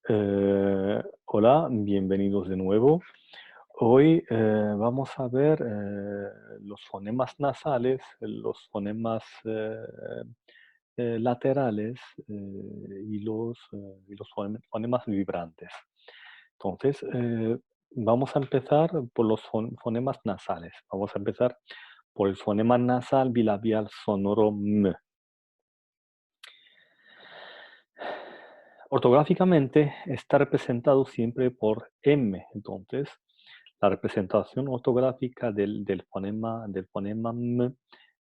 Hola, bienvenidos de nuevo. Hoy vamos a ver los fonemas nasales, los fonemas laterales y los fonemas vibrantes. Entonces, vamos a empezar por los fonemas nasales. Vamos a empezar por el fonema nasal bilabial sonoro M. Ortográficamente está representado siempre por M. Entonces, la representación ortográfica del fonema M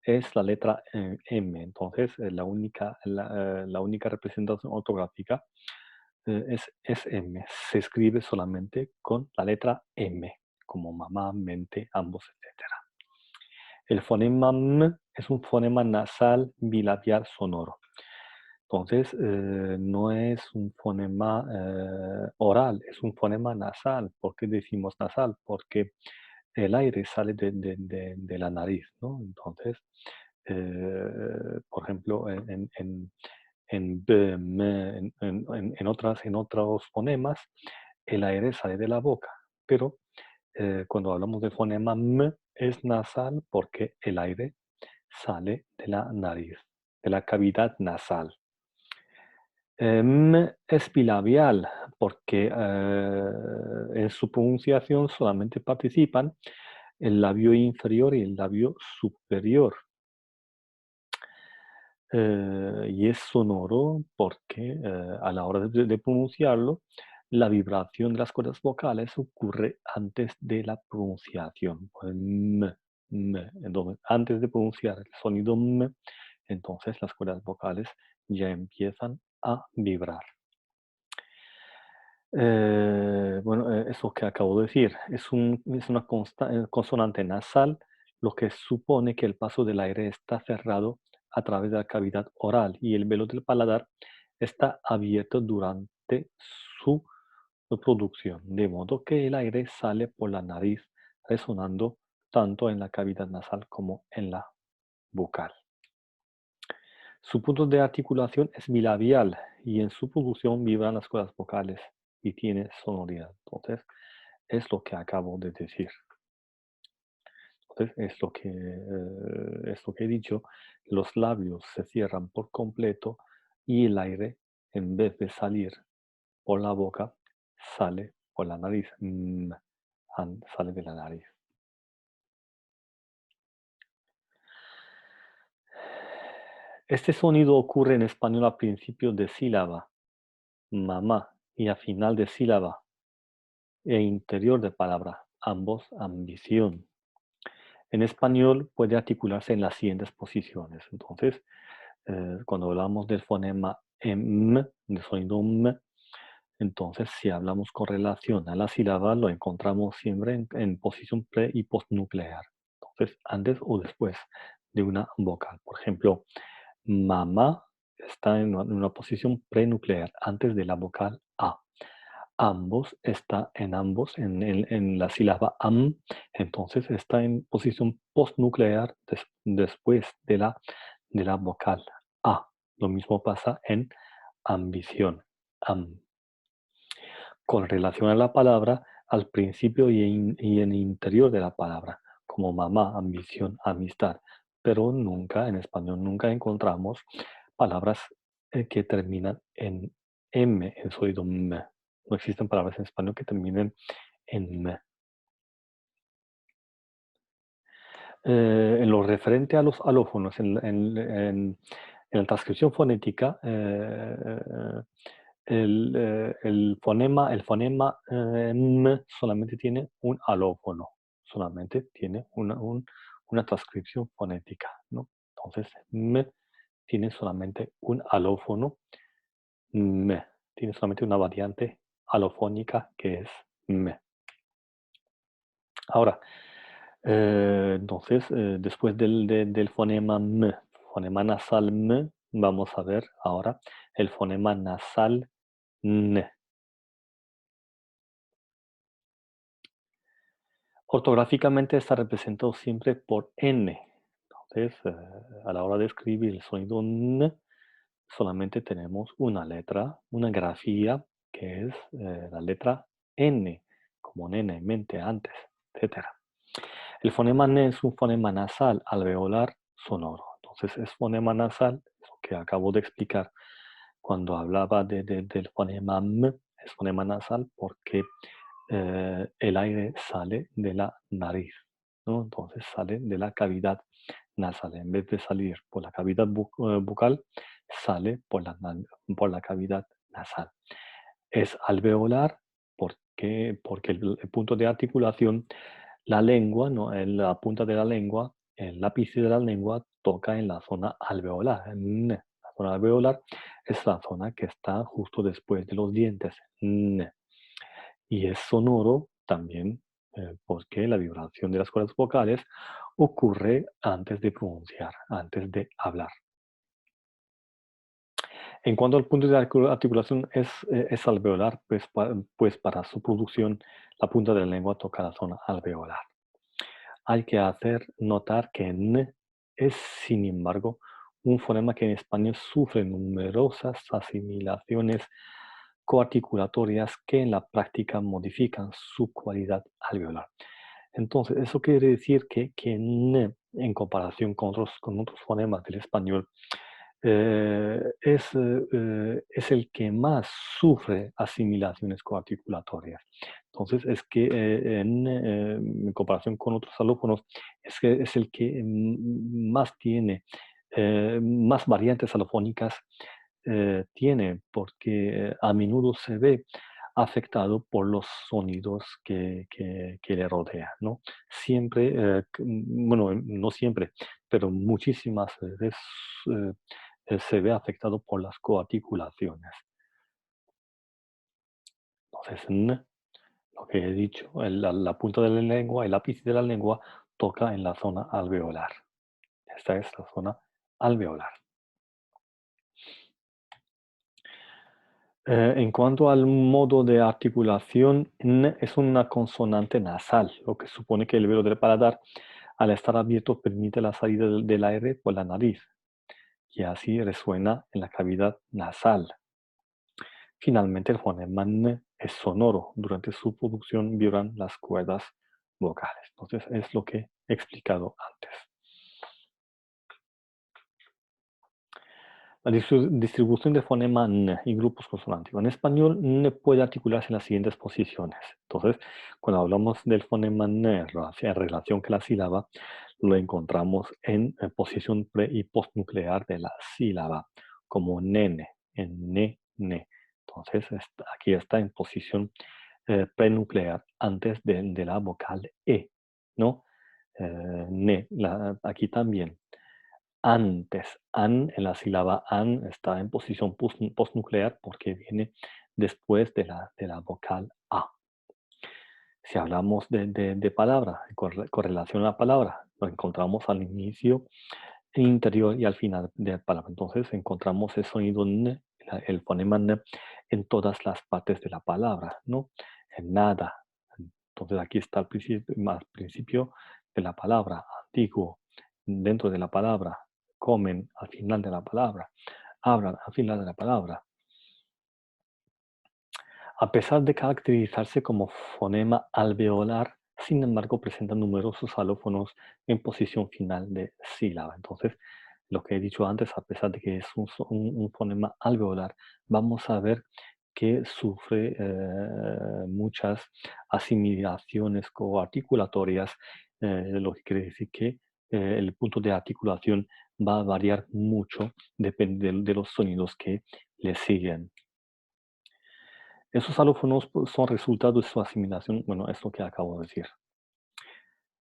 es la letra M. Entonces, la única representación ortográfica es M. Se escribe solamente con la letra M, como mamá, mente, ambos, etc. El fonema M es un fonema nasal bilabial sonoro. Entonces, no es un fonema oral, es un fonema nasal. ¿Por qué decimos nasal? Porque el aire sale de la nariz, ¿no? Entonces, por ejemplo, en B, M, en otros fonemas, el aire sale de la boca, pero cuando hablamos del fonema M es nasal porque el aire sale de la nariz, de la cavidad nasal. Es bilabial porque en su pronunciación solamente participan el labio inferior y el labio superior. Y es sonoro porque a la hora de pronunciarlo, la vibración de las cuerdas vocales ocurre antes de la pronunciación. Pues entonces, antes de pronunciar el sonido M, entonces las cuerdas vocales ya empiezan a vibrar. Bueno, eso que acabo de decir es una consonante nasal, lo que supone que el paso del aire está cerrado a través de la cavidad oral y el velo del paladar está abierto durante su producción, de modo que el aire sale por la nariz, resonando tanto en la cavidad nasal como en la bucal. Su punto de articulación es bilabial y en su producción vibran las cuerdas vocales y tiene sonoridad. Entonces, es lo que acabo de decir. Entonces, es lo que he dicho. Los labios se cierran por completo y el aire, en vez de salir por la boca, sale por la nariz. Sale de la nariz. Este sonido ocurre en español a principio de sílaba, mamá, y a final de sílaba, e interior de palabra, ambos ambición. En español puede articularse en las siguientes posiciones. Entonces, cuando hablamos del fonema M, del sonido M, entonces si hablamos con relación a la sílaba, lo encontramos siempre en posición pre y postnuclear. Entonces, antes o después de una vocal. Por ejemplo, mamá está en una posición prenuclear, antes de la vocal A. Ambos está en ambos, en la sílaba am, entonces está en posición postnuclear después de la vocal a. Lo mismo pasa en ambición, am. Con relación a la palabra, al principio y en el interior de la palabra, como mamá, ambición, amistad. Pero nunca, en español, nunca encontramos palabras que terminan en M, en sonido M. No existen palabras en español que terminen en M. En lo referente a los alófonos, en la transcripción fonética, el fonema M solamente tiene un alófono, solamente tiene una transcripción fonética, ¿no? Entonces, M tiene solamente un alófono, M, tiene solamente una variante alofónica que es M. Ahora, entonces, después del fonema M, fonema nasal M, vamos a ver ahora el fonema nasal N. Ortográficamente está representado siempre por N. Entonces, a la hora de escribir el sonido N, solamente tenemos una letra, una grafía que es la letra N, como nene, mente, antes, etcétera. El fonema N es un fonema nasal, alveolar, sonoro. Entonces es fonema nasal, eso que acabo de explicar cuando hablaba del fonema M, es fonema nasal porque el aire sale de la nariz, ¿no? Entonces sale de la cavidad nasal. En vez de salir por la cavidad bucal, sale por la cavidad nasal. Es alveolar porque el punto de articulación, la lengua, ¿no? La punta de la lengua, el ápice de la lengua toca en la zona alveolar. La zona alveolar es la zona que está justo después de los dientes. Y es sonoro también porque la vibración de las cuerdas vocales ocurre antes de pronunciar, antes de hablar. En cuanto al punto de articulación es alveolar, pues para su producción la punta de la lengua toca la zona alveolar. Hay que hacer notar que N es, sin embargo, un fonema que en español sufre numerosas asimilaciones coarticulatorias que en la práctica modifican su cualidad alveolar. Entonces, eso quiere decir que N, en comparación con otros fonemas del español, es el que más sufre asimilaciones coarticulatorias. Entonces, es que en comparación con otros alófonos, es que es el que más tiene, más variantes alofónicas tiene, porque a menudo se ve afectado por los sonidos que le rodean, ¿no? Siempre, bueno, no siempre, pero muchísimas veces eh, se ve afectado por las coarticulaciones. Entonces, lo que he dicho, la punta de la lengua, el ápice de la lengua toca en la zona alveolar. Esta es la zona alveolar. En cuanto al modo de articulación, N es una consonante nasal, lo que supone que el velo del paladar, al estar abierto, permite la salida del aire por la nariz, y así resuena en la cavidad nasal. Finalmente, el fonema N es sonoro. Durante su producción vibran las cuerdas vocales. Entonces, es lo que he explicado antes. La distribución de fonema N y grupos consonánticos. En español, N puede articularse en las siguientes posiciones. Entonces, cuando hablamos del fonema N en relación con la sílaba, lo encontramos en posición pre y postnuclear de la sílaba, como nene, en ne. Entonces, aquí está en posición prenuclear antes de la vocal E, ¿no? Aquí también. Antes, en la sílaba an está en posición postnuclear porque viene después de la vocal A. Si hablamos de palabra, con relación a la palabra, lo encontramos al inicio, interior y al final de la palabra. Entonces encontramos el sonido N, el fonema N, en todas las partes de la palabra, ¿no? En nada. Entonces aquí está al principio de la palabra, antiguo, dentro de la palabra, comen al final de la palabra, hablan al final de la palabra. A pesar de caracterizarse como fonema alveolar, sin embargo presenta numerosos alófonos en posición final de sílaba. Entonces, lo que he dicho antes, a pesar de que es un fonema alveolar, vamos a ver que sufre muchas asimilaciones coarticulatorias, lo que quiere decir que el punto de articulación va a variar mucho, depende de los sonidos que le siguen. Esos alófonos pues, son resultado de su asimilación, bueno, es lo que acabo de decir.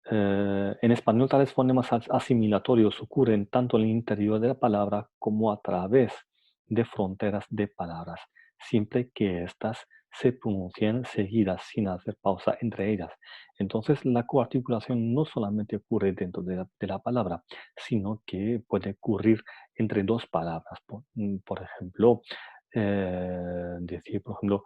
En español, tales fonemas asimilatorios ocurren tanto en el interior de la palabra como a través de fronteras de palabras, siempre que éstas se pronuncien seguidas sin hacer pausa entre ellas. Entonces, la coarticulación no solamente ocurre dentro de la palabra, sino que puede ocurrir entre dos palabras. Por ejemplo, decir, por ejemplo,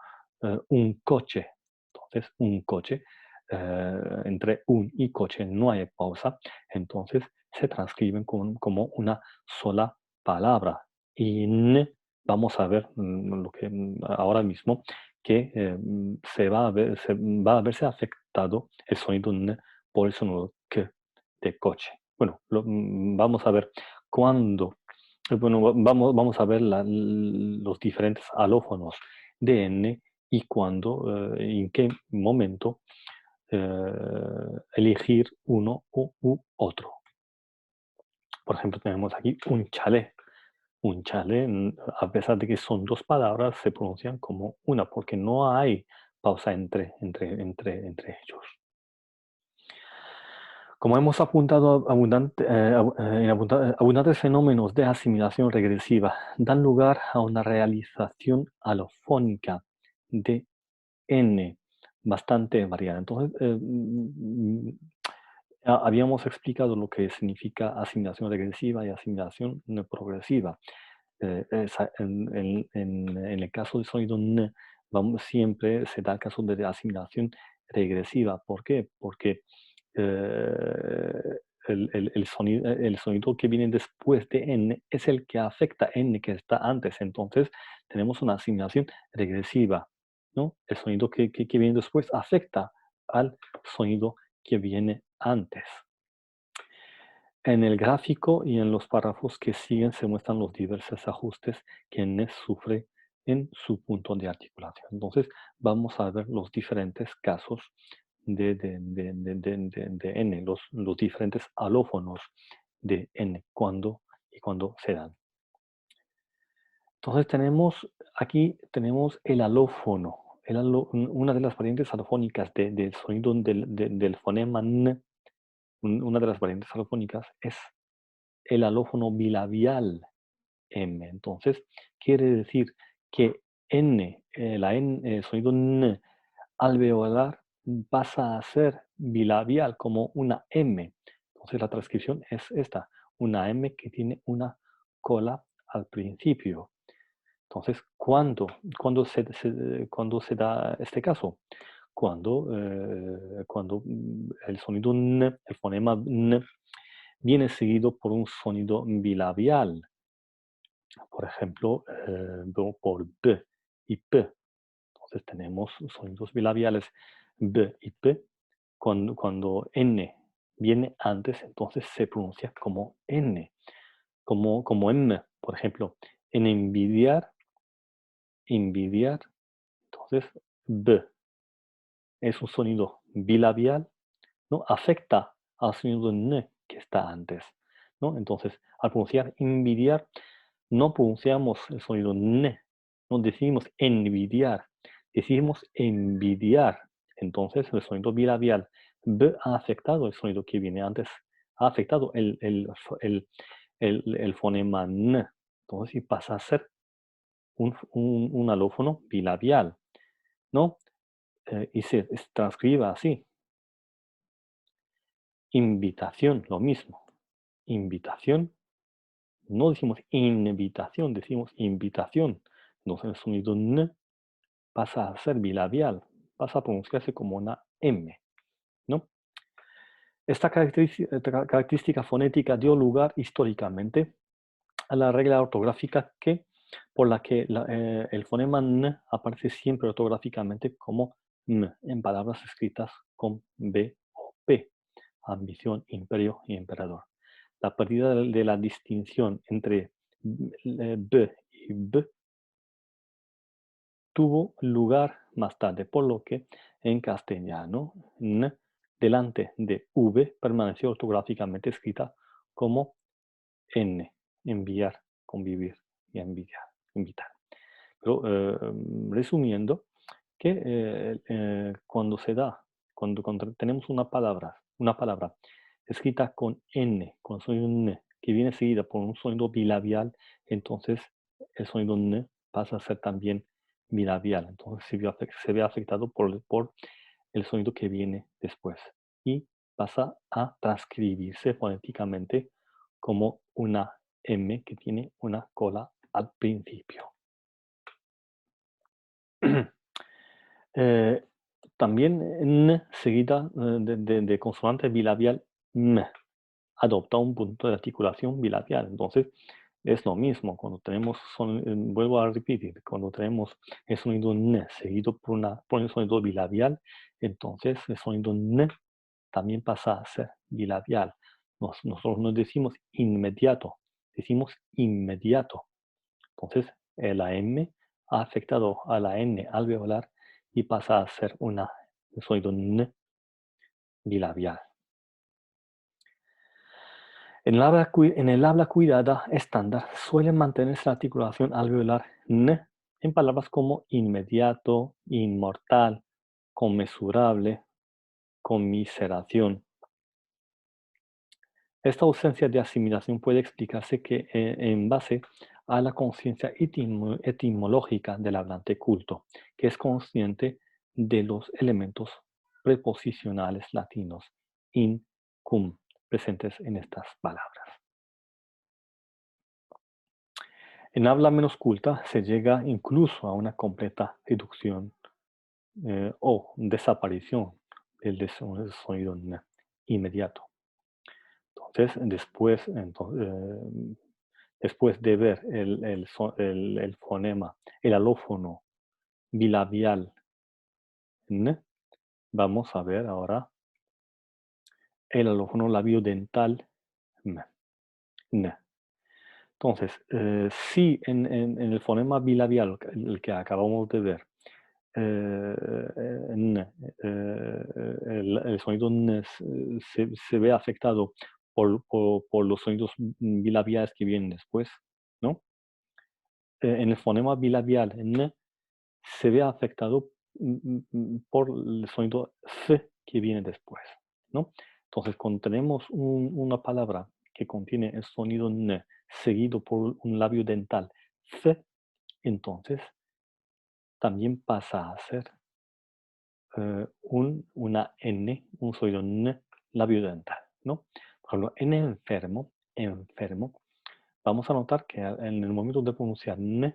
un coche. Entonces, un coche entre un y coche no hay pausa, entonces se transcriben como una sola palabra. Y vamos a ver lo que ahora mismo que va a verse afectado el sonido N por el sonido K de coche. Bueno, vamos a ver cuándo. Bueno, vamos a ver los diferentes alófonos de N y cuándo, en qué momento elegir uno u otro. Por ejemplo, tenemos aquí un chalet. Un chalet, a pesar de que son dos palabras, se pronuncian como una, porque no hay pausa entre ellos. Como hemos apuntado, abundantes fenómenos de asimilación regresiva dan lugar a una realización alofónica de N bastante variada. Entonces, habíamos explicado lo que significa asimilación regresiva y asimilación no progresiva. En el caso del sonido N, siempre se da el caso de asimilación regresiva. ¿Por qué? Porque el sonido que viene después de N es el que afecta N que está antes. Entonces, tenemos una asimilación regresiva, ¿no? El sonido que viene después afecta al sonido que viene antes. En el gráfico y en los párrafos que siguen se muestran los diversos ajustes que N sufre en su punto de articulación. Entonces, vamos a ver los diferentes casos de N, los diferentes alófonos de N, cuando y cuando se dan. Entonces, aquí tenemos el alófono, una de las variantes alofónicas del sonido del fonema N, una de las variantes alofónicas es el alófono bilabial M. Entonces, quiere decir que N, el sonido N alveolar pasa a ser bilabial como una M. Entonces, la transcripción es esta, una M que tiene una cola al principio. Entonces, ¿cuándo se da este caso? Cuando el sonido N, el fonema N, viene seguido por un sonido bilabial. Por ejemplo, por B y P. Entonces tenemos sonidos bilabiales B y P. Cuando N viene antes, entonces se pronuncia como N, como M. Por ejemplo, en envidiar, entonces B es un sonido bilabial, ¿no? Afecta al sonido N que está antes, ¿no? Entonces, al pronunciar envidiar, no pronunciamos el sonido N, no decimos envidiar, decimos envidiar. Entonces, el sonido bilabial B ha afectado el sonido que viene antes, ha afectado el fonema N. Entonces, y pasa a ser un alófono bilabial, ¿no? Y se transcribe así. Invitación, lo mismo. Invitación. No decimos invitación, decimos invitación. Entonces el sonido N pasa a ser bilabial, pasa a pronunciarse como una M, ¿no? Esta característica fonética dio lugar históricamente a la regla ortográfica por la que el fonema N aparece siempre ortográficamente como M en palabras escritas con B o P, ambición, imperio y emperador. La pérdida de la distinción entre B y B tuvo lugar más tarde, por lo que en castellano N delante de V permaneció ortográficamente escrita como N, enviar, convivir y invitar. Pero resumiendo, que cuando tenemos una palabra escrita con N, con sonido N, que viene seguida por un sonido bilabial, entonces el sonido N pasa a ser también bilabial. Entonces se ve afectado por el sonido que viene después y pasa a transcribirse fonéticamente como una M que tiene una cola al principio. Eh, También N seguida de consonante bilabial M adopta un punto de articulación bilabial. Entonces, Es lo mismo cuando tenemos, vuelvo a repetir, cuando tenemos el sonido n seguido por un sonido bilabial, entonces el sonido n también pasa a ser bilabial. Nosotros no decimos inmediato, decimos inmediato. Entonces, la M ha afectado a la N alveolar y pasa a ser un sonido N bilabial. En el habla cuidada estándar suele mantenerse la articulación alveolar N en palabras como inmediato, inmortal, conmensurable, conmiseración. Esta ausencia de asimilación puede explicarse en base a la conciencia etimológica del hablante culto, que es consciente de los elementos preposicionales latinos in, cum, presentes en estas palabras. En habla menos culta se llega incluso a una completa reducción o desaparición del sonido n inmediato. Entonces, después de ver el fonema, el alófono bilabial n, vamos a ver ahora el alófono labiodental m, n. Entonces, si en el fonema bilabial, el que acabamos de ver, n, el sonido n se ve afectado por los sonidos bilabiales que vienen después, ¿no? En el fonema bilabial n se ve afectado por el sonido f que viene después, ¿no? Entonces, cuando tenemos una palabra que contiene el sonido n seguido por un labio dental f, entonces también pasa a ser una n, un sonido n labio dental, ¿no? Por ejemplo, en enfermo, enfermo, vamos a notar que en el momento de pronunciar n,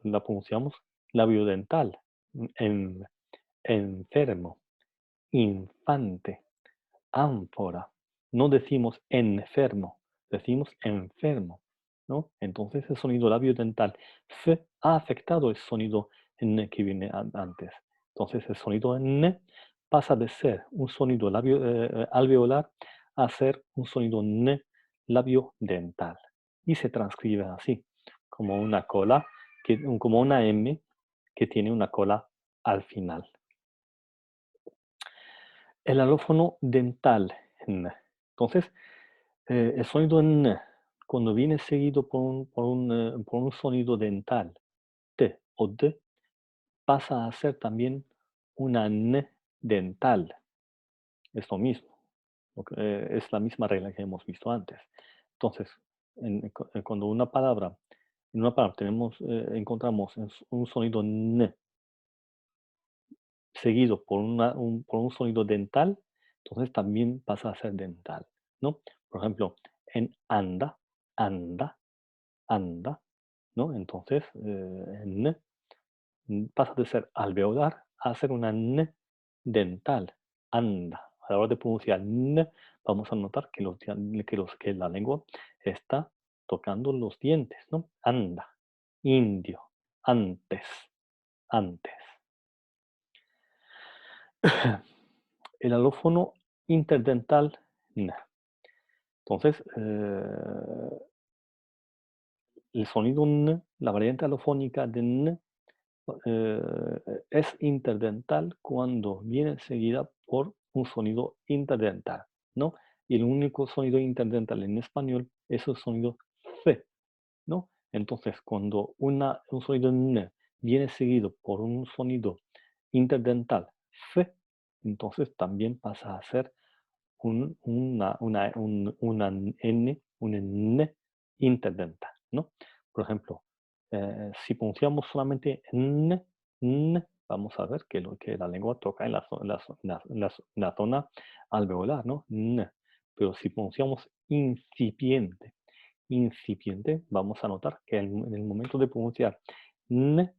la pronunciamos labiodental, en, enfermo, infante, ánfora. No decimos enfermo, decimos enfermo, ¿no? Entonces el sonido labiodental f ha afectado el sonido n que viene antes. Entonces el sonido n pasa de ser un sonido alveolar a ser un sonido n labiodental y se transcribe así, como una cola, como una M que tiene una cola al final. El alófono dental n. Entonces, el sonido n, cuando viene seguido por un sonido dental, t o d, pasa a ser también una n dental. Es lo mismo, es la misma regla que hemos visto antes. Entonces, cuando en una palabra encontramos un sonido n seguido por un sonido dental, entonces también pasa a ser dental, ¿no? Por ejemplo, en anda, anda, anda, ¿no? Entonces, n pasa de ser alveolar a ser una n dental, anda. A la hora de pronunciar n, vamos a notar que la lengua está tocando los dientes, ¿no? Anda, indio, antes, antes. El alófono interdental n. Entonces, el sonido n, la variante alofónica de n, eh, es interdental cuando viene seguida por un sonido interdental, ¿no? Y el único sonido interdental en español es el sonido f, ¿no? Entonces, cuando un sonido n viene seguido por un sonido interdental f, entonces también pasa a ser una n interdental, ¿no? Por ejemplo, si pronunciamos solamente n, vamos a ver que la lengua toca en la zona alveolar, ¿no? N. Pero si pronunciamos incipiente, vamos a notar que en el momento de pronunciar n,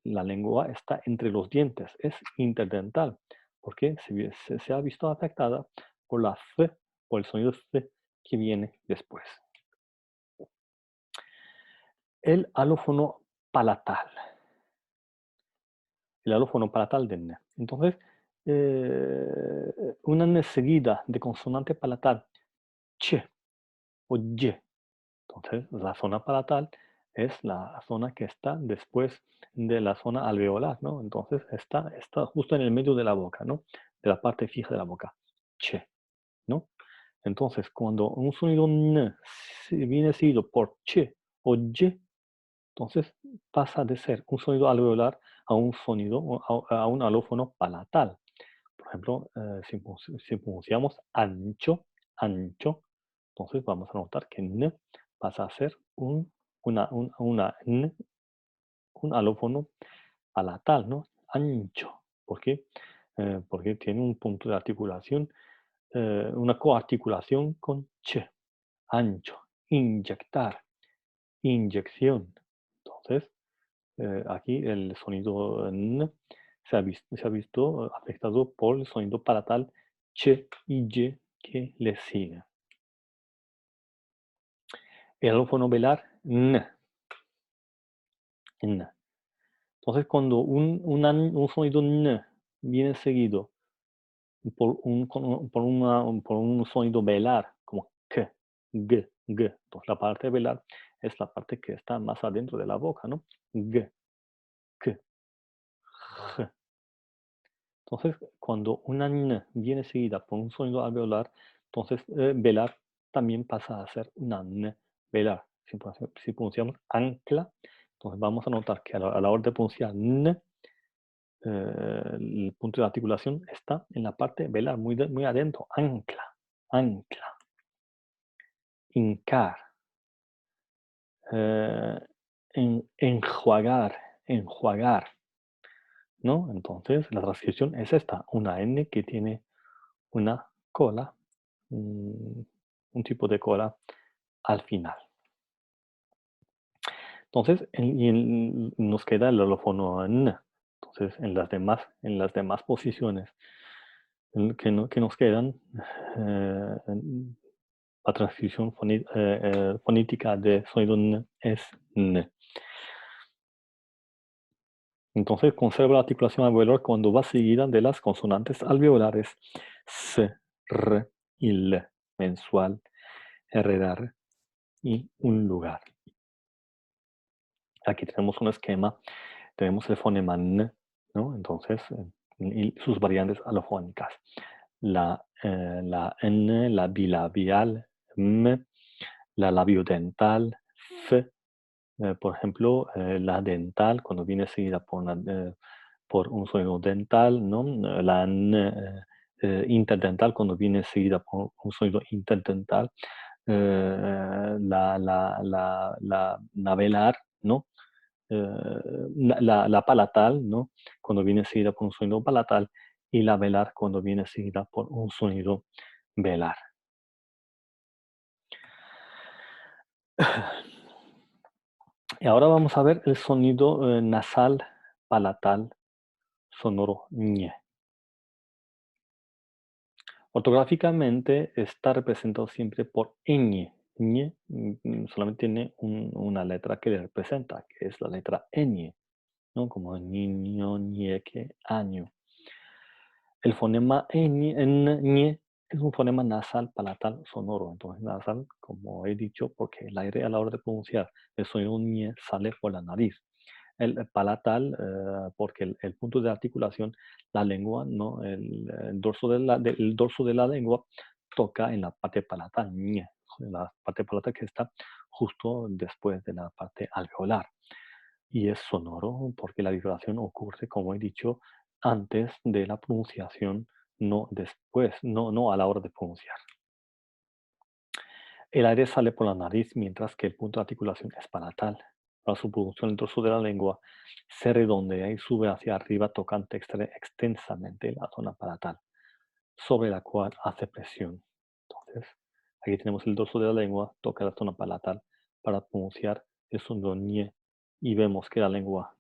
la lengua está entre los dientes, es interdental, porque se ha visto afectada por la f, por el sonido f que viene después. El alófono palatal. El alófono palatal de N. Entonces, una N seguida de consonante palatal, ch o y. Entonces, la zona palatal es la zona que está después de la zona alveolar, ¿no? Entonces, está justo en el medio de la boca, ¿no? De la parte fija de la boca. Che, ¿no? Entonces, cuando un sonido N viene seguido por che o y, entonces pasa de ser un sonido alveolar a un sonido, a un alófono palatal. Por ejemplo, si pronunciamos ancho, ancho, entonces vamos a notar que N pasa a ser una N, un alófono palatal, ¿no? Ancho. ¿Por qué? Porque tiene un punto de articulación, una coarticulación con ch, ancho, inyectar, inyección. Entonces, aquí el sonido N se ha visto afectado por el sonido palatal ch y y que le sigue. El alófono velar N, N. Entonces, cuando un sonido N viene seguido por un sonido velar, como K, G, G. Entonces, la parte velar es la parte que está más adentro de la boca, ¿no? G, K, G. Entonces, cuando una N viene seguida por un sonido alveolar, entonces velar también pasa a ser una N velar. Si pronunciamos ancla, entonces vamos a notar que a la hora de pronunciar N, el punto de articulación está en la parte velar, muy adentro. Ancla, ancla. Hincar, eh, enjuagar, enjuagar, ¿no? Entonces, la transcripción es esta, una N que tiene una cola, un tipo de cola al final. Entonces, nos queda el alófono N. Entonces, en las demás posiciones que nos quedan, la transcripción fonética de sonido N es N. Entonces conserva la articulación alveolar cuando va seguida de las consonantes alveolares S, R y L, mensual, heredar y un lugar. Aquí tenemos un esquema, tenemos el fonema N, ¿no? Entonces, y sus variantes alofónicas. La N, la bilabial, M, la labiodental, F, por ejemplo, la dental, cuando viene seguida por un sonido dental, ¿no? La N interdental, cuando viene seguida por un sonido interdental. La navelar, ¿no? La palatal, ¿no? Cuando viene seguida por un sonido palatal. Y la velar, cuando viene seguida por un sonido velar. Y ahora vamos a ver el sonido nasal palatal sonoro ñe. Ortográficamente está representado siempre por ñ. Ñe solamente tiene una letra que le representa, que es la letra ñ, ¿no? Como niño, ñeque, año. El fonema ñe es un fonema nasal palatal sonoro. Entonces, nasal, como he dicho, porque el aire a la hora de pronunciar el sonido ñe sale por la nariz. El palatal, porque el punto de articulación, la lengua, ¿no? El dorso de la lengua toca en la parte palatal, ñe, en la parte palatal que está justo después de la parte alveolar. Y es sonoro porque la vibración ocurre, como he dicho, antes de la pronunciación, no después, no a la hora de pronunciar. El aire sale por la nariz mientras que el punto de articulación es palatal. Para su producción, el dorso de la lengua se redondea y sube hacia arriba tocando extensamente la zona palatal, sobre la cual hace presión. Entonces, aquí tenemos el dorso de la lengua, toca la zona palatal para pronunciar el sonido ñe y vemos que la lengua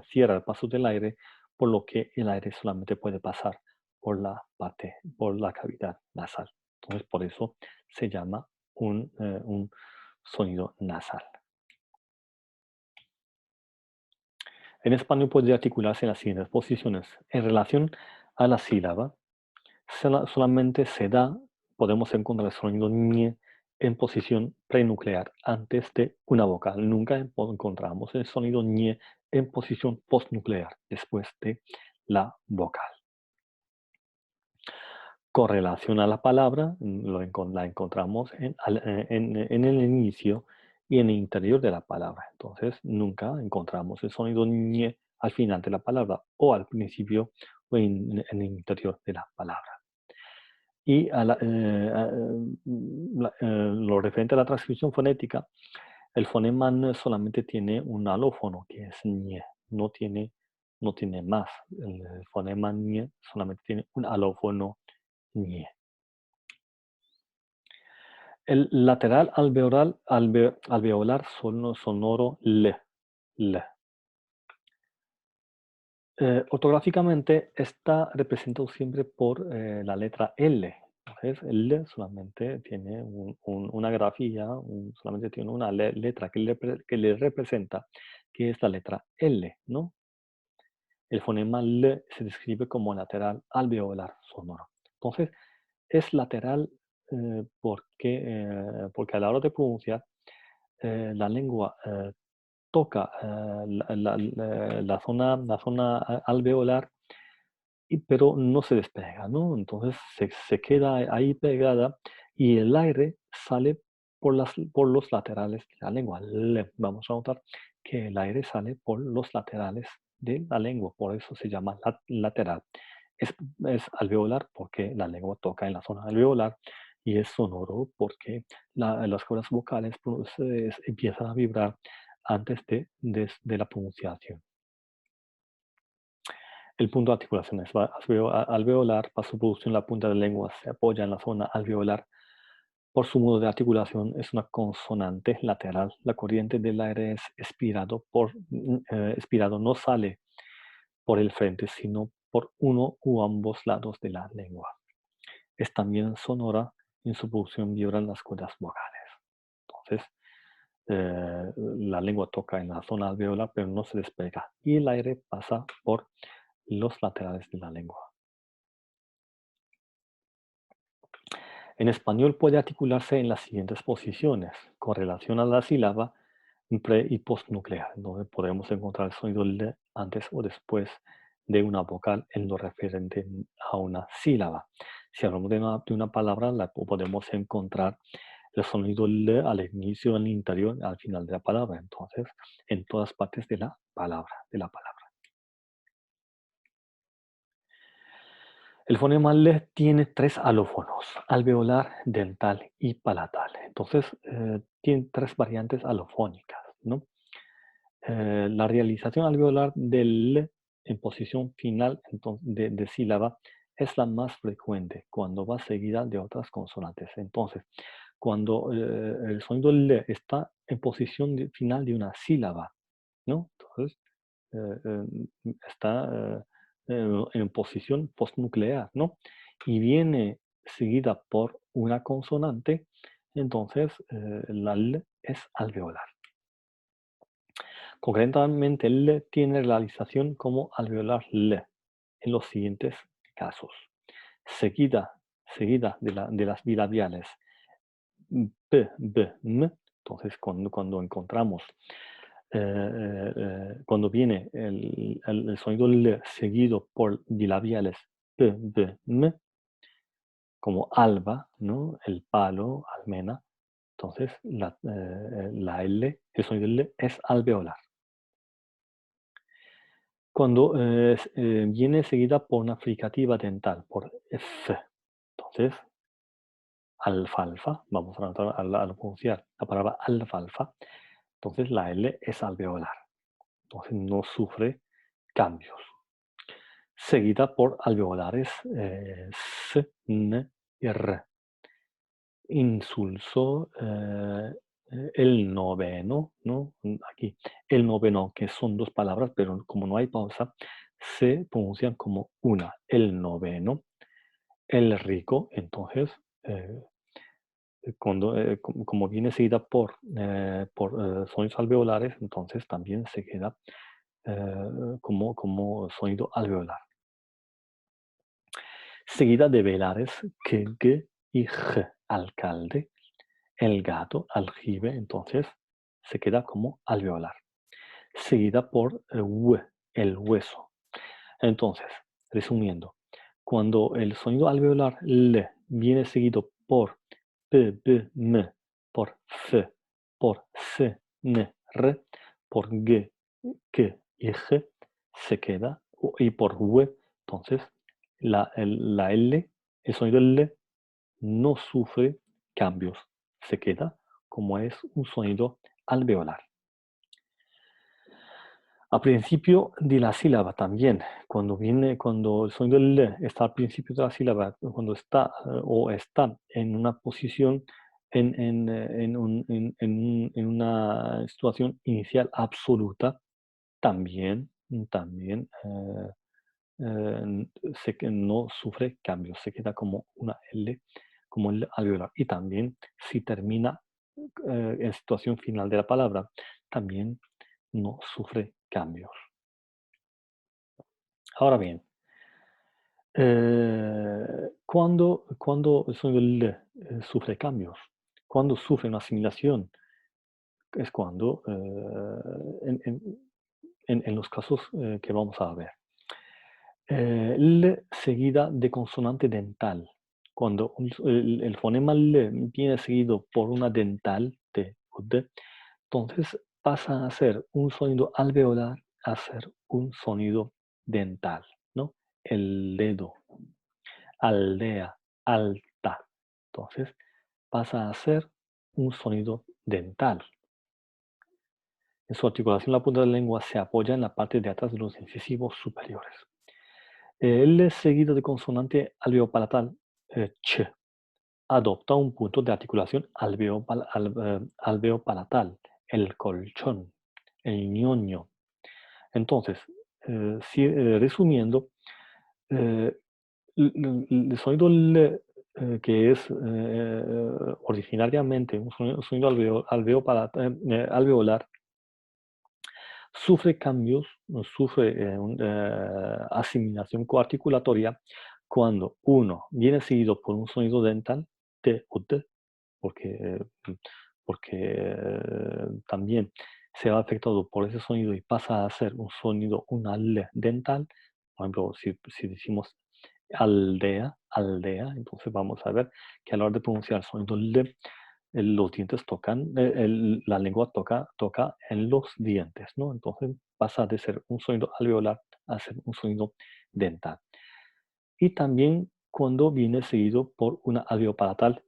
cierra el paso del aire, por lo que el aire solamente puede pasar por la cavidad nasal. Entonces, por eso se llama un sonido nasal. En español puede articularse en las siguientes posiciones. En relación a la sílaba, solamente podemos encontrar el sonido ñe en posición prenuclear antes de una vocal. Nunca encontramos el sonido ñe en posición postnuclear después de la vocal. Con relación a la palabra, la encontramos en el inicio y en el interior de la palabra. Entonces, nunca encontramos el sonido ñe al final de la palabra o al principio o en el interior de la palabra. Y lo referente a la transcripción fonética, el fonema N solamente tiene un alófono, que es ñe, no tiene más. El fonema ñe solamente tiene un alófono ñe. El lateral alveolar sonoro l. Ortográficamente está representado siempre por la letra L. Entonces, L solamente tiene una grafía, solamente tiene una letra que le representa, que es la letra L, ¿no? El fonema L se describe como lateral alveolar sonoro. Entonces, es lateral porque a la hora de pronunciar, la lengua toca la zona alveolar, pero no se despega, ¿no? Entonces se queda ahí pegada y el aire sale por los laterales de la lengua. Vamos a notar que el aire sale por los laterales de la lengua, por eso se llama lateral. Es, es alveolar porque la lengua toca en la zona alveolar y es sonoro porque las cuerdas vocales empiezan a vibrar antes de la pronunciación. El punto de articulación es alveolar. Para su producción, la punta de la lengua se apoya en la zona alveolar. Por su modo de articulación, es una consonante lateral. La corriente del aire es expirado, no sale por el frente, sino por uno u ambos lados de la lengua. Es también sonora. En su producción vibran las cuerdas vocales. Entonces, la lengua toca en la zona alveolar, pero no se despega. Y el aire pasa por los laterales de la lengua. En español puede articularse en las siguientes posiciones, con relación a la sílaba pre y postnuclear, donde podemos encontrar el sonido L antes o después de una vocal en lo referente a una sílaba. Si hablamos de una palabra, podemos encontrar el sonido L al inicio, al interior, al final de la palabra. Entonces, en todas partes de la palabra. El fonema L tiene 3 alófonos: alveolar, dental y palatal. Entonces, tiene 3 variantes alofónicas, ¿no? La realización alveolar del L en posición final de sílaba es la más frecuente cuando va seguida de otras consonantes. Entonces, cuando el sonido L está en posición final de una sílaba, ¿no? Entonces, está en posición postnuclear, ¿no? Y viene seguida por una consonante, entonces la L es alveolar. Concretamente, L tiene realización como alveolar L en los siguientes casos. Seguida de las bilabiales P, B, M. Entonces, cuando encontramos cuando viene el sonido L seguido por bilabiales P, B, M, como alba, ¿no? El palo, almena, entonces la L, el sonido L es alveolar. Cuando viene seguida por una fricativa dental, por F, entonces alfalfa, vamos a notar al pronunciar la palabra alfalfa, entonces la L es alveolar, entonces no sufre cambios. Seguida por alveolares S, N y R. Insulso, el noveno, ¿no? Aquí, el noveno, que son 2 palabras, pero como no hay pausa, se pronuncian como una. El noveno, el rico, entonces eh, como viene seguida por sonidos alveolares, entonces también se queda como sonido alveolar. Seguida de velares que, g y j, alcalde, el gato, aljibe, entonces se queda como alveolar. Seguida por el hueso. Entonces, resumiendo, cuando el sonido alveolar L viene seguido por P, B, M, por F, por C, N, R, por G, K y G, se queda, y por W, entonces la L, el sonido L no sufre cambios, se queda como es un sonido alveolar. Al principio de la sílaba también, cuando el sonido L está al principio de la sílaba, cuando está o está en una posición, en una situación inicial absoluta, también que no sufre cambios, se queda como una L, como L alveolar. Y también si termina en situación final de la palabra, también no sufre cambios. Ahora bien, cuando el sonido L sufre cambios, cuando sufre una asimilación, es cuando, en los casos que vamos a ver. L seguida de consonante dental. Cuando el fonema L viene seguido por una dental, T o D, entonces pasa a ser un sonido alveolar a ser un sonido dental, ¿no? El dedo, aldea, alta. Entonces pasa a ser un sonido dental. En su articulación, la punta de la lengua se apoya en la parte de atrás de los incisivos superiores. L seguido de consonante alveopalatal, ch, adopta un punto de articulación alveopalatal, el colchón, el ñoño. Entonces, resumiendo, eh, el sonido L, que es originariamente un sonido alveolar, sufre cambios, sufre asimilación coarticulatoria cuando uno viene seguido por un sonido dental, T o T, porque, también se va afectado por ese sonido y pasa a ser un sonido, una L dental. Por ejemplo, si decimos aldea, entonces vamos a ver que a la hora de pronunciar el sonido L, los dientes tocan, la lengua toca en los dientes, ¿no? Entonces pasa de ser un sonido alveolar a ser un sonido dental. Y también cuando viene seguido por una alveopalatal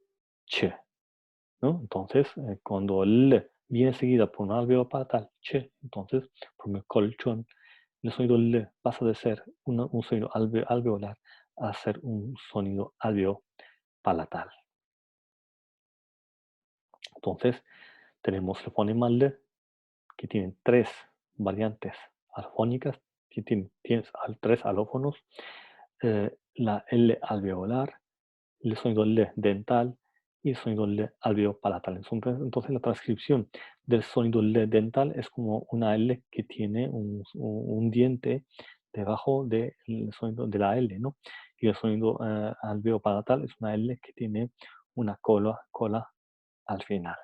ch, ¿no? Entonces, cuando L viene seguida por una alveopalatal ch, entonces, por el colchón, el sonido L pasa de ser un sonido alveolar a ser un sonido alveopalatal. Entonces, tenemos el fonema L, que tienen tres variantes afónicas, tienes tres alófonos, la L alveolar, el sonido L dental y el sonido L alveopalatal. Entonces la transcripción del sonido L dental es como una L que tiene un diente debajo del sonido de la L, ¿no? Y el sonido alveopalatal es una L que tiene una cola al final.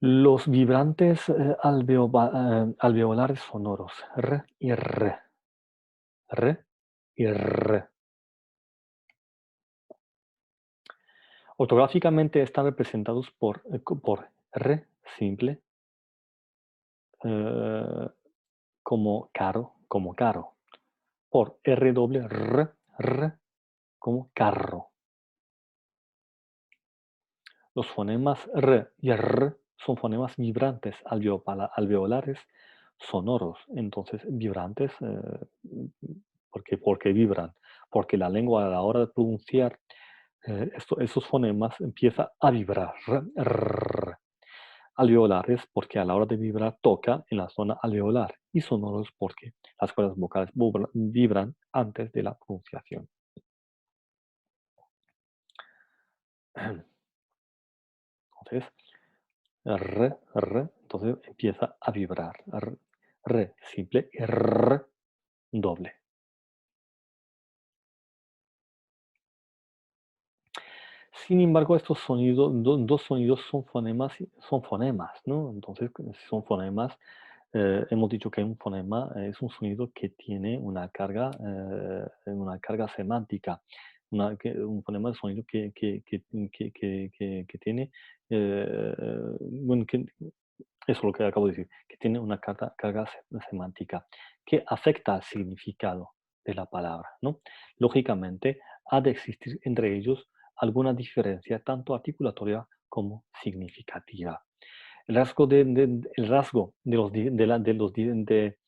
Los vibrantes alveolares sonoros, R y R, R y R. Ortográficamente están representados por R simple, eh, como caro, por R doble, R como carro. Los fonemas R y R son fonemas vibrantes alveolares sonoros. Entonces, vibrantes, ¿por qué vibran? Porque la lengua a la hora de pronunciar esos fonemas empieza a vibrar. Alveolares porque a la hora de vibrar toca en la zona alveolar y sonoros porque las cuerdas vocales vibran antes de la pronunciación. Entonces, entonces empieza a vibrar. Re simple y doble. Sin embargo, estos sonidos, dos sonidos son fonemas, ¿no? Entonces, si son fonemas, hemos dicho que un fonema es un sonido que tiene una carga semántica. Un fonema es un sonido que tiene, bueno, eso es lo que acabo de decir, que tiene una carga semántica que afecta al significado de la palabra, ¿no? Lógicamente, ha de existir entre ellos alguna diferencia, tanto articulatoria como significativa. El rasgo de los, di- de la- de los di- de,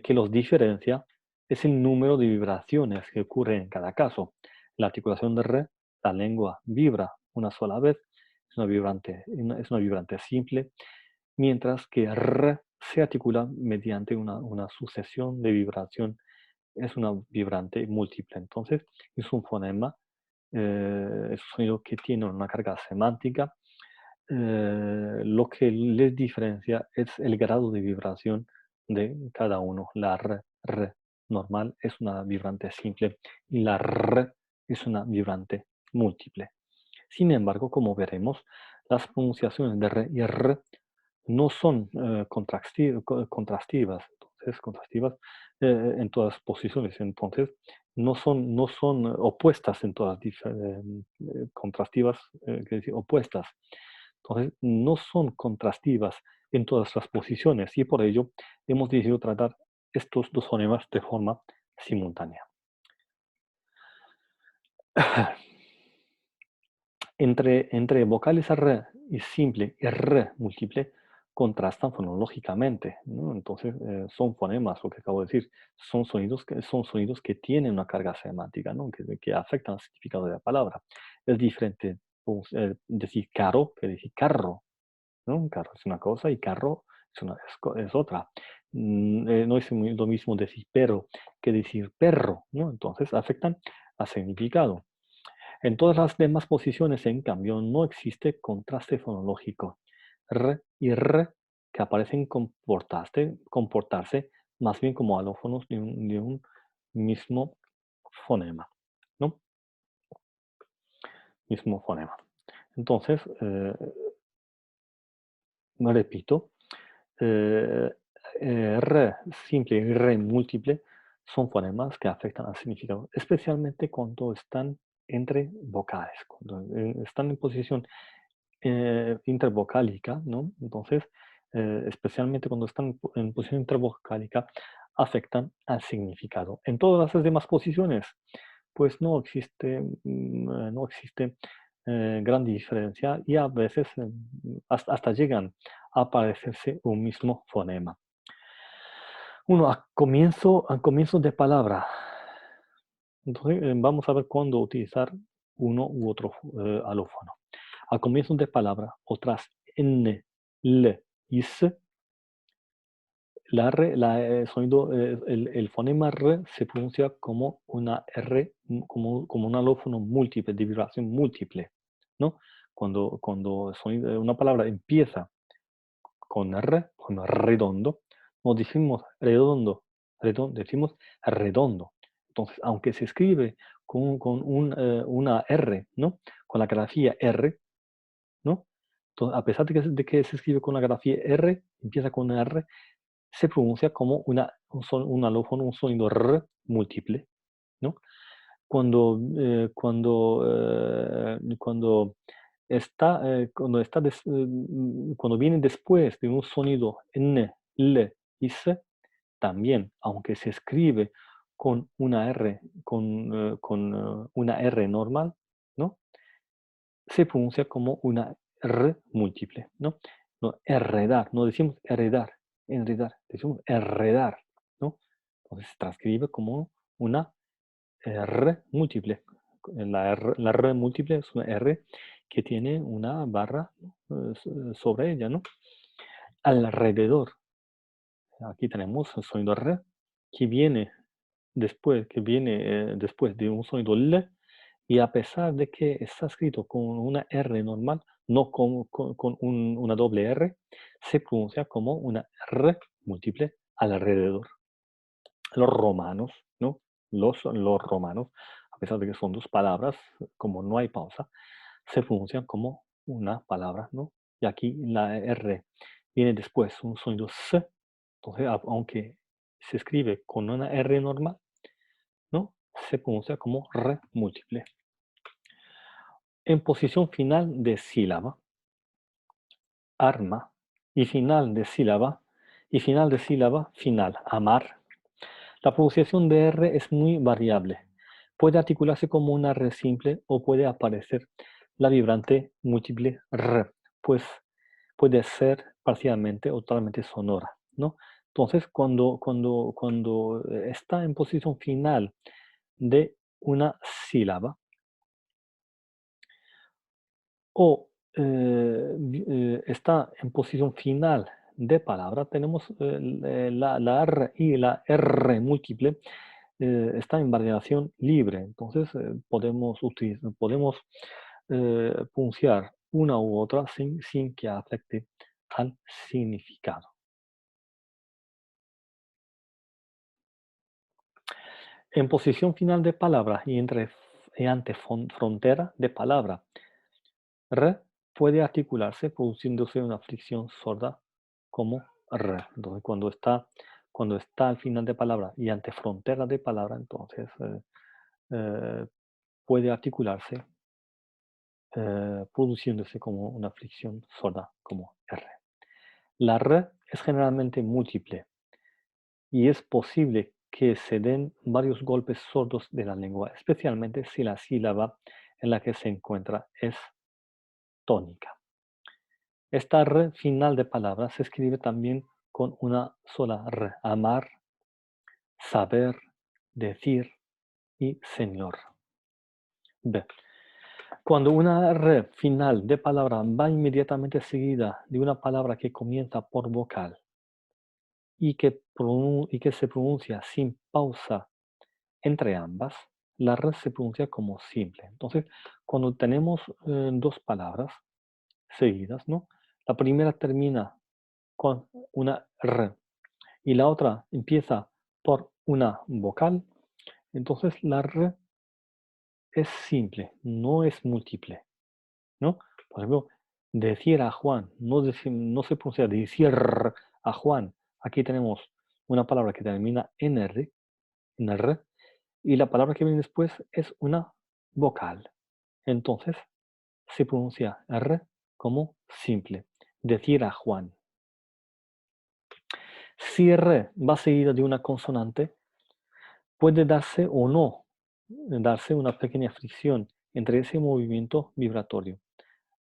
que los diferencia es el número de vibraciones que ocurre en cada caso. La articulación de re, la lengua vibra una sola vez, es una vibrante simple, mientras que r se articula mediante una sucesión de vibración, es una vibrante múltiple. Entonces, es un fonema, es un sonido que tiene una carga semántica. Lo que les diferencia es el grado de vibración de cada uno. La r normal es una vibrante simple y la r es una vibrante múltiple. Sin embargo, como veremos, las pronunciaciones de r y r no son contrastivas en todas posiciones. Entonces, no son opuestas en todas, contrastivas, quiere decir opuestas. Entonces, no son contrastivas en todas las posiciones y por ello hemos decidido tratar estos dos fonemas de forma simultánea. Entre vocales R y simple y R múltiple contrastan fonológicamente, ¿no? Entonces, son fonemas, lo que acabo de decir, son sonidos que tienen una carga semántica, ¿no? Que afectan el significado de la palabra. Es diferente pues, decir caro que decir carro, ¿no? Carro es una cosa y carro es otra. No es lo mismo decir perro que decir perro, ¿no? Entonces, afectan al significado. En todas las demás posiciones, en cambio, no existe contraste fonológico. R y R que aparecen comportarse más bien como alófonos de un mismo fonema, ¿no? Mismo fonema. Entonces, me repito, eh, R simple y R múltiple son fonemas que afectan al significado, especialmente cuando están entre vocales, cuando están en posición intervocálica, ¿no? Entonces, especialmente cuando están en posición intervocálica, afectan al significado. En todas las demás posiciones, pues no existe gran diferencia y a veces hasta llegan a parecerse un mismo fonema. Uno, a comienzo de palabra. Entonces, vamos a ver cuándo utilizar uno u otro alófono. Al comienzo de palabra, o tras n, l y s, el fonema r se pronuncia como una r, como un alófono múltiple, de vibración múltiple, ¿no? Cuando una palabra empieza con r, con redondo, no decimos decimos redondo. Entonces, aunque se escribe una r, ¿no? Con la grafía r, ¿no? A pesar de que se escribe con la grafía R, empieza con una R, se pronuncia como un alófono, un sonido R múltiple, ¿no? Cuando cuando viene después de un sonido N, L y S, también, aunque se escribe con una R, una R normal, ¿no? Se pronuncia como una R múltiple, ¿no? No, enredar, no decimos enredar, decimos enredar, ¿no? Entonces se transcribe como una R múltiple. La R múltiple es una R que tiene una barra, ¿no? Sobre ella, ¿no? Alrededor. Aquí tenemos el sonido R que viene después de un sonido L Y a pesar de que está escrito con una R normal, no con una doble R, se pronuncia como una R múltiple alrededor. Los romanos, ¿no? Los romanos, a pesar de que son dos palabras, como no hay pausa, se pronuncian como una palabra, ¿no? Y aquí la R viene después, un sonido S, entonces, aunque se escribe con una R normal, ¿no? Se pronuncia como R múltiple. En posición final de sílaba, arma, y final de sílaba, final, amar. La pronunciación de R es muy variable. Puede articularse como una R simple o puede aparecer la vibrante múltiple R, pues puede ser parcialmente o totalmente sonora, ¿no? Entonces, cuando está en posición final de una sílaba o está en posición final de palabra, tenemos la R y la R múltiple está en variación libre. Entonces, podemos pronunciar una u otra sin que afecte al significado. En posición final de palabra y ante frontera de palabra, R puede articularse produciéndose una fricción sorda como R. Entonces, cuando está al final de palabra y ante frontera de palabra, entonces eh, puede articularse produciéndose como una fricción sorda como R. La R es generalmente múltiple y es posible que se den varios golpes sordos de la lengua, especialmente si la sílaba en la que se encuentra es tónica. Esta R final de palabra se escribe también con una sola R: amar, saber, decir y señor. B. Cuando una R final de palabra va inmediatamente seguida de una palabra que comienza por vocal y que se pronuncia sin pausa entre ambas, la R se pronuncia como simple. Entonces, cuando tenemos dos palabras seguidas, ¿no? La primera termina con una R y la otra empieza por una vocal, entonces la R es simple, no es múltiple, ¿no? Por ejemplo, decir a Juan, no se pronuncia decir a Juan. Aquí tenemos una palabra que termina en R, y la palabra que viene después es una vocal. Entonces, se pronuncia R como simple. Decir a Juan. Si R va seguida de una consonante, puede darse o no darse una pequeña fricción entre ese movimiento vibratorio.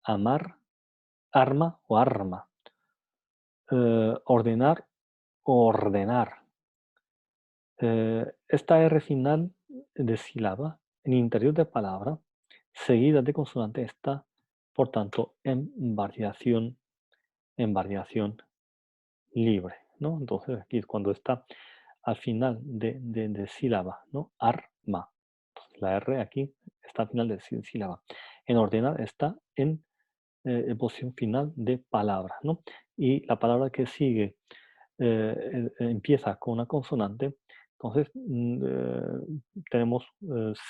Amar, arma o arma. Ordenar o ordenar. Esta R final de sílaba en interior de palabra, seguida de consonante, está, por tanto, en variación libre, ¿no? Entonces, aquí es cuando está al final de sílaba, ¿no? Arma. Entonces, la R aquí está al final de sílaba. En ordenar está en posición final de palabra, ¿no? Y la palabra que sigue empieza con una consonante, entonces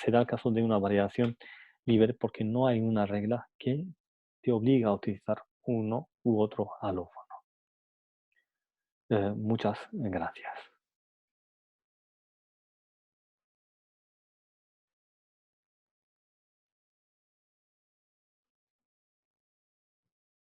se da el caso de una variación libre porque no hay una regla que te obliga a utilizar uno u otro alófono. Muchas gracias.